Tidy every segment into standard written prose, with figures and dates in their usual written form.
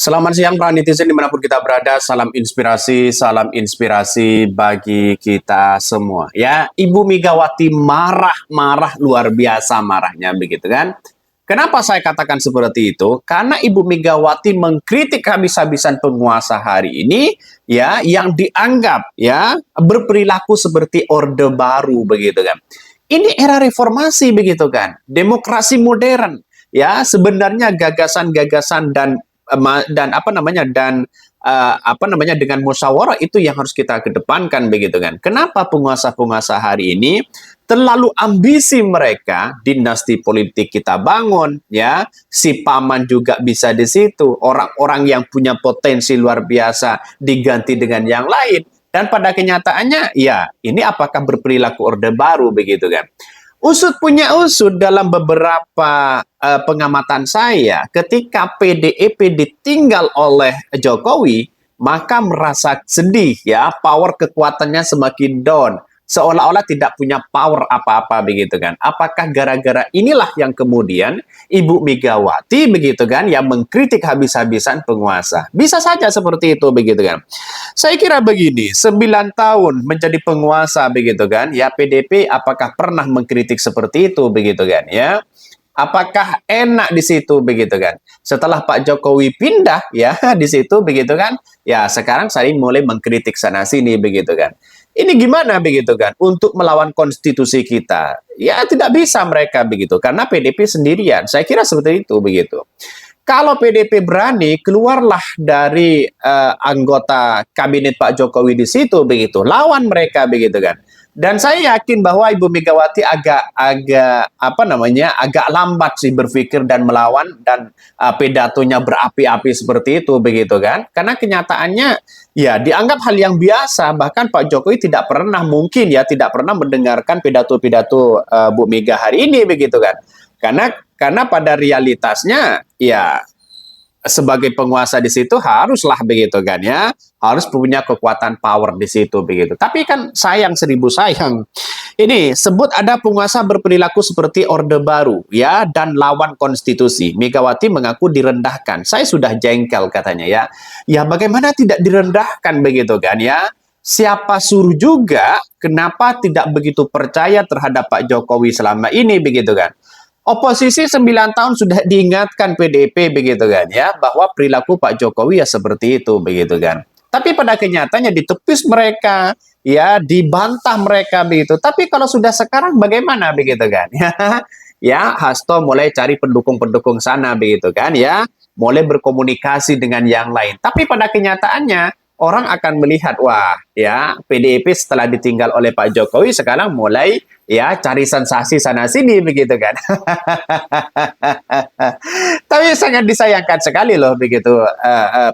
Selamat siang para netizen dimanapun kita berada, salam inspirasi bagi kita semua. Ya, Ibu Megawati marah-marah luar biasa marahnya begitu kan. Kenapa saya katakan seperti itu? Karena Ibu Megawati mengkritik habis-habisan penguasa hari ini ya yang dianggap ya berperilaku seperti Orde Baru begitu kan. Ini era reformasi begitu kan. Demokrasi modern ya sebenarnya gagasan-gagasan dan apa namanya dengan musyawarah itu yang harus kita kedepankan begitu kan. Kenapa penguasa-penguasa hari ini terlalu ambisi mereka, dinasti politik kita bangun ya, si paman juga bisa di situ, orang-orang yang punya potensi luar biasa diganti dengan yang lain. Dan pada kenyataannya ya ini apakah berperilaku Orde Baru begitu kan. Usut punya usut dalam beberapa pengamatan saya, ketika PDIP ditinggal oleh Jokowi, maka merasa sedih ya, power kekuatannya semakin down. Seolah-olah tidak punya power apa-apa begitu kan. Apakah gara-gara inilah yang kemudian Ibu Megawati begitu kan yang mengkritik habis-habisan penguasa. Bisa saja seperti itu begitu kan. Saya kira begini, 9 tahun menjadi penguasa begitu kan, ya PDP apakah pernah mengkritik seperti itu begitu kan ya? Apakah enak di situ begitu kan? Setelah Pak Jokowi pindah ya di situ begitu kan? Ya sekarang saya mulai mengkritik sana sini begitu kan. Ini gimana begitu kan? Untuk melawan konstitusi kita. Ya tidak bisa mereka begitu karena PDP sendirian. Saya kira seperti itu begitu. Kalau PDP berani, keluarlah dari anggota kabinet Pak Jokowi di situ begitu, lawan mereka begitu kan. Dan saya yakin bahwa Ibu Megawati agak lambat sih berpikir dan melawan dan pidatonya berapi-api seperti itu begitu kan. Karena kenyataannya ya dianggap hal yang biasa, bahkan Pak Jokowi tidak pernah mendengarkan pidato-pidato Bu Mega hari ini begitu kan. Karena pada realitasnya ya sebagai penguasa di situ haruslah begitu kan ya, harus punya kekuatan power di situ begitu. Tapi kan sayang seribu sayang. Ini sebut ada penguasa berperilaku seperti Orde Baru ya dan lawan konstitusi. Megawati mengaku direndahkan. Saya sudah jengkel katanya ya. Ya bagaimana tidak direndahkan begitu kan ya? Siapa suruh juga kenapa tidak begitu percaya terhadap Pak Jokowi selama ini begitu kan? Oposisi 9 tahun sudah diingatkan PDIP begitu kan ya bahwa perilaku Pak Jokowi ya seperti itu begitu kan. Tapi pada kenyataannya ditepis mereka ya dibantah mereka begitu. Tapi kalau sudah sekarang bagaimana begitu kan ya. Ya Hasto mulai cari pendukung-pendukung sana begitu kan ya. Mulai berkomunikasi dengan yang lain. Tapi pada kenyataannya orang akan melihat wah ya PDIP setelah ditinggal oleh Pak Jokowi sekarang mulai ya cari sensasi sana sini begitu kan. Tapi sangat disayangkan sekali loh begitu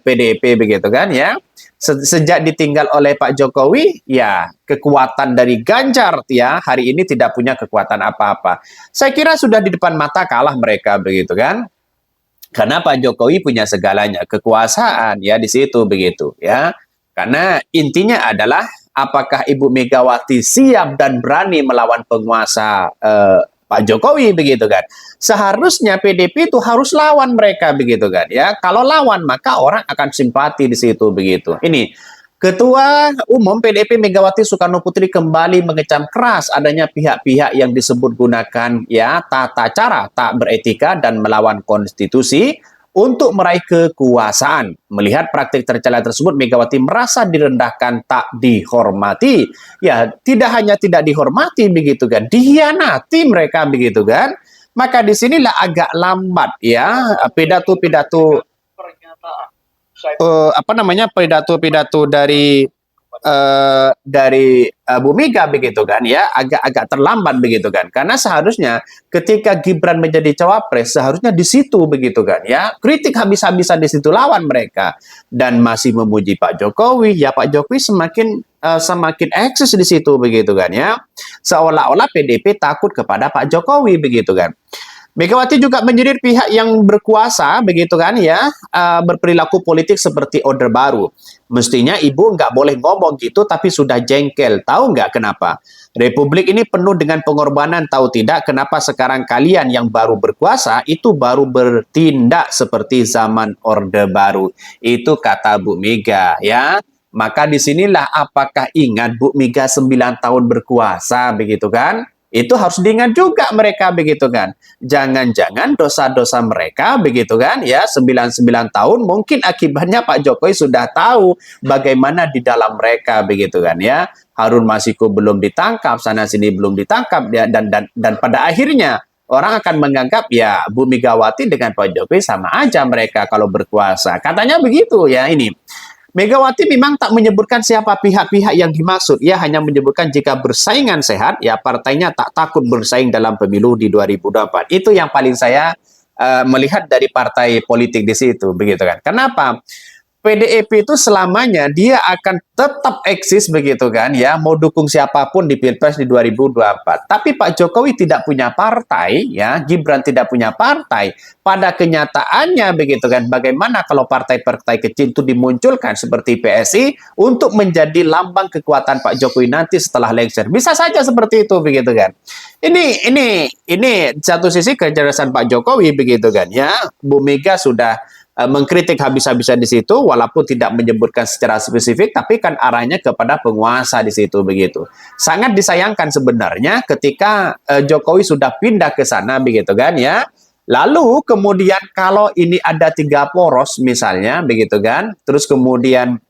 PDIP begitu kan ya. Sejak ditinggal oleh Pak Jokowi ya kekuatan dari Ganjar ya hari ini tidak punya kekuatan apa-apa. Saya kira sudah di depan mata kalah mereka begitu kan. Karena Pak Jokowi punya segalanya, kekuasaan ya di situ begitu ya. Karena intinya adalah apakah Ibu Megawati siap dan berani melawan penguasa Pak Jokowi begitu kan. Seharusnya PDP itu harus lawan mereka begitu kan ya. Kalau lawan maka orang akan simpati di situ begitu. Ini Ketua Umum PDIP Megawati Soekarno Putri kembali mengecam keras adanya pihak-pihak yang disebut gunakan ya tata cara tak beretika dan melawan konstitusi untuk meraih kekuasaan. Melihat praktik tercela tersebut, Megawati merasa direndahkan, tak dihormati. Ya, tidak hanya tidak dihormati begitu kan, dihianati mereka begitu kan. Maka disinilah agak lambat ya pidato-pidato pidato-pidato dari Bu Mega begitu kan ya agak terlambat begitu kan karena seharusnya ketika Gibran menjadi cawapres seharusnya di situ begitu kan ya kritik habis-habisan di situ lawan mereka dan masih memuji Pak Jokowi ya Pak Jokowi semakin eksis di situ begitu kan ya seolah-olah PDIP takut kepada Pak Jokowi begitu kan. Megawati juga menyindir pihak yang berkuasa, begitu kan ya, berperilaku politik seperti Orde Baru. Mestinya ibu nggak boleh ngomong gitu, tapi sudah jengkel. Tahu nggak kenapa? Republik ini penuh dengan pengorbanan, tahu tidak kenapa sekarang kalian yang baru berkuasa itu baru bertindak seperti zaman Orde Baru. Itu kata Bu Mega ya. Maka disinilah apakah ingat Bu Mega 9 tahun berkuasa, begitu kan? Itu harus diingat juga mereka, begitu kan. Jangan-jangan dosa-dosa mereka, begitu kan, ya 99 tahun mungkin akibatnya Pak Jokowi sudah tahu bagaimana di dalam mereka, begitu kan ya. Harun Masiku belum ditangkap, sana sini belum ditangkap ya, dan pada akhirnya orang akan menganggap ya Bu Megawati dengan Pak Jokowi sama aja mereka kalau berkuasa. Katanya begitu ya ini. Megawati memang tak menyebutkan siapa pihak-pihak yang dimaksud. Ia hanya menyebutkan jika bersaingan sehat, ya partainya tak takut bersaing dalam pemilu di 2024. Itu yang paling saya melihat dari partai politik di situ, begitu kan? Kenapa? PDIP itu selamanya dia akan tetap eksis, begitu kan ya, mau dukung siapapun di Pilpres di 2024. Tapi Pak Jokowi tidak punya partai ya, Gibran tidak punya partai. Pada kenyataannya, begitu kan, bagaimana kalau partai-partai kecil itu dimunculkan seperti PSI untuk menjadi lambang kekuatan Pak Jokowi nanti setelah lengser. Bisa saja seperti itu, begitu kan. Ini satu sisi kecerdasan Pak Jokowi, begitu kan ya. Bu Mega sudah mengkritik habis-habisan di situ, walaupun tidak menyebutkan secara spesifik, tapi kan arahnya kepada penguasa di situ, begitu. Sangat disayangkan sebenarnya ketika Jokowi sudah pindah ke sana, begitu kan ya. Lalu kemudian kalau ini ada 3 poros misalnya, begitu kan, terus kemudian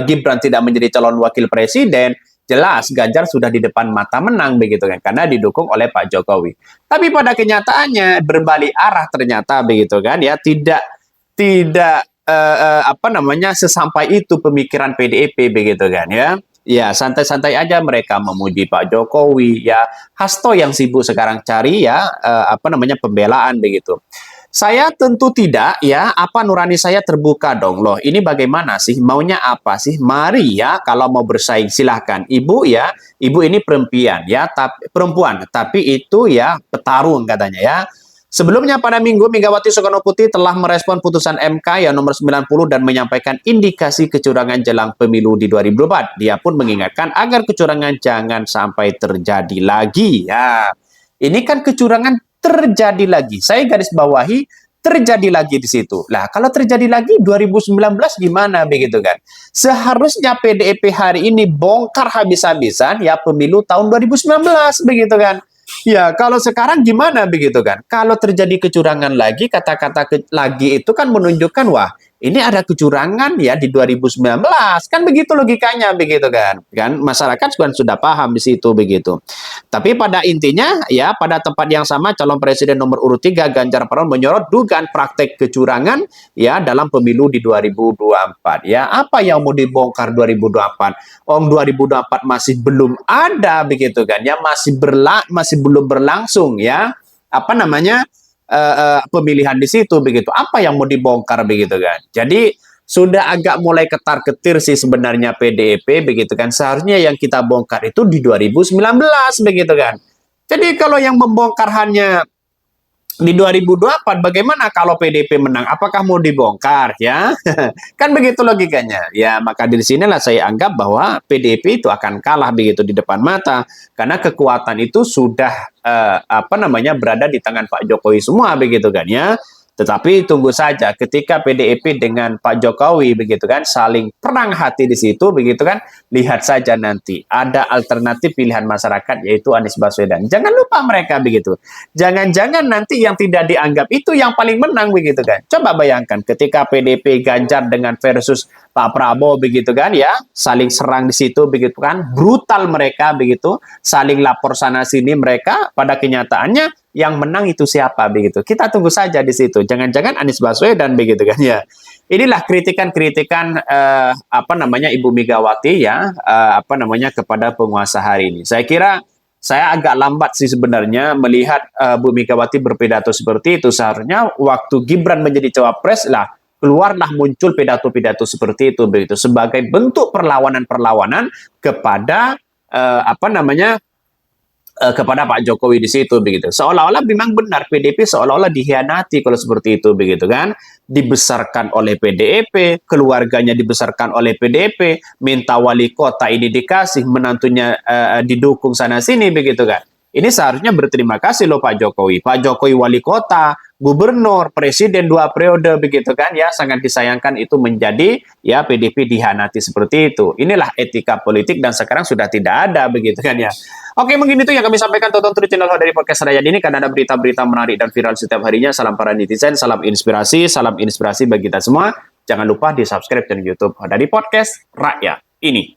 Gibran tidak menjadi calon wakil presiden, jelas Ganjar sudah di depan mata menang, begitu kan, karena didukung oleh Pak Jokowi. Tapi pada kenyataannya berbalik arah ternyata, begitu kan ya, tidak apa namanya sesampai itu pemikiran PDIP, begitu kan ya. Ya santai-santai aja mereka memuji Pak Jokowi ya. Hasto yang sibuk sekarang cari ya apa namanya pembelaan, begitu. Saya tentu tidak ya, apa nurani saya terbuka dong loh. Ini bagaimana sih? Maunya apa sih? Mari ya, kalau mau bersaing silahkan. Ibu ya, ibu ini perempuan, tapi itu ya petarung katanya ya. Sebelumnya pada Minggu, Megawati Soekarno Putri telah merespon putusan MK yang nomor 90 dan menyampaikan indikasi kecurangan jelang pemilu di 2024. Dia pun mengingatkan agar kecurangan jangan sampai terjadi lagi. Ya, ini kan kecurangan terjadi lagi. Saya garis bawahi terjadi lagi di situ. Lah, kalau terjadi lagi 2019 gimana, begitu kan? Seharusnya PDIP hari ini bongkar habis-habisan ya pemilu tahun 2019, begitu kan? Ya, kalau sekarang gimana, begitu kan? Kalau terjadi kecurangan lagi, kata-kata lagi itu kan menunjukkan wah, ini ada kecurangan ya di 2019. Kan begitu logikanya, begitu kan? Kan masyarakat sudah paham di situ, begitu. Tapi pada intinya ya pada tempat yang sama calon presiden nomor urut 3 Ganjar Pranowo menyorot dugaan praktek kecurangan ya dalam pemilu di 2024. Ya, apa yang mau dibongkar 2024? Om 2024 masih belum ada, begitu kan? Ya masih belum berlangsung ya. Apa namanya? Pemilihan di situ, begitu. Apa yang mau dibongkar, begitu kan? Jadi sudah agak mulai ketar-ketir sih sebenarnya PDIP, begitu kan. Seharusnya yang kita bongkar itu di 2019, begitu kan. Jadi kalau yang membongkar hanya di 2024, bagaimana kalau PDIP menang? Apakah mau dibongkar ya? Kan begitu logikanya. Ya, maka di sinilah saya anggap bahwa PDIP itu akan kalah, begitu di depan mata karena kekuatan itu sudah apa namanya berada di tangan Pak Jokowi semua, begitu kan ya. Tetapi tunggu saja ketika PDIP dengan Pak Jokowi, begitu kan, saling perang hati di situ, begitu kan, lihat saja nanti ada alternatif pilihan masyarakat yaitu Anies Baswedan. Jangan lupa mereka, begitu. Jangan-jangan nanti yang tidak dianggap itu yang paling menang, begitu kan. Coba bayangkan ketika PDIP Ganjar dengan versus Pak Prabowo, begitu kan ya, saling serang di situ, begitu kan, brutal mereka, begitu, saling lapor sana sini mereka, pada kenyataannya yang menang itu siapa, begitu. Kita tunggu saja di situ. Jangan-jangan Anies Baswedan, begitu kan ya. Inilah kritikan-kritikan apa namanya Ibu Megawati ya apa namanya kepada penguasa hari ini. Saya kira saya agak lambat sih sebenarnya melihat Bu Megawati berpidato seperti itu. Seharusnya waktu Gibran menjadi cawapres lah keluarlah muncul pidato-pidato seperti itu, begitu sebagai bentuk perlawanan-perlawanan kepada apa namanya kepada Pak Jokowi di situ begitu. Seolah-olah memang benar PDIP seolah-olah dihianati kalau seperti itu begitu kan. Dibesarkan oleh PDIP, keluarganya dibesarkan oleh PDIP, minta wali kota ini dikasih, menantunya didukung sana sini begitu kan. Ini seharusnya berterima kasih loh Pak Jokowi. Pak Jokowi wali kota, gubernur, presiden 2 periode begitu kan ya, sangat disayangkan itu menjadi ya PDIP dihianati seperti itu. Inilah etika politik dan sekarang sudah tidak ada begitu kan ya. Oke, mungkin itu yang kami sampaikan, tonton terus channel dari podcast Rakyat ini karena ada berita-berita menarik dan viral setiap harinya. Salam para netizen, salam inspirasi bagi kita semua. Jangan lupa di subscribe channel YouTube dari podcast Rakyat ini.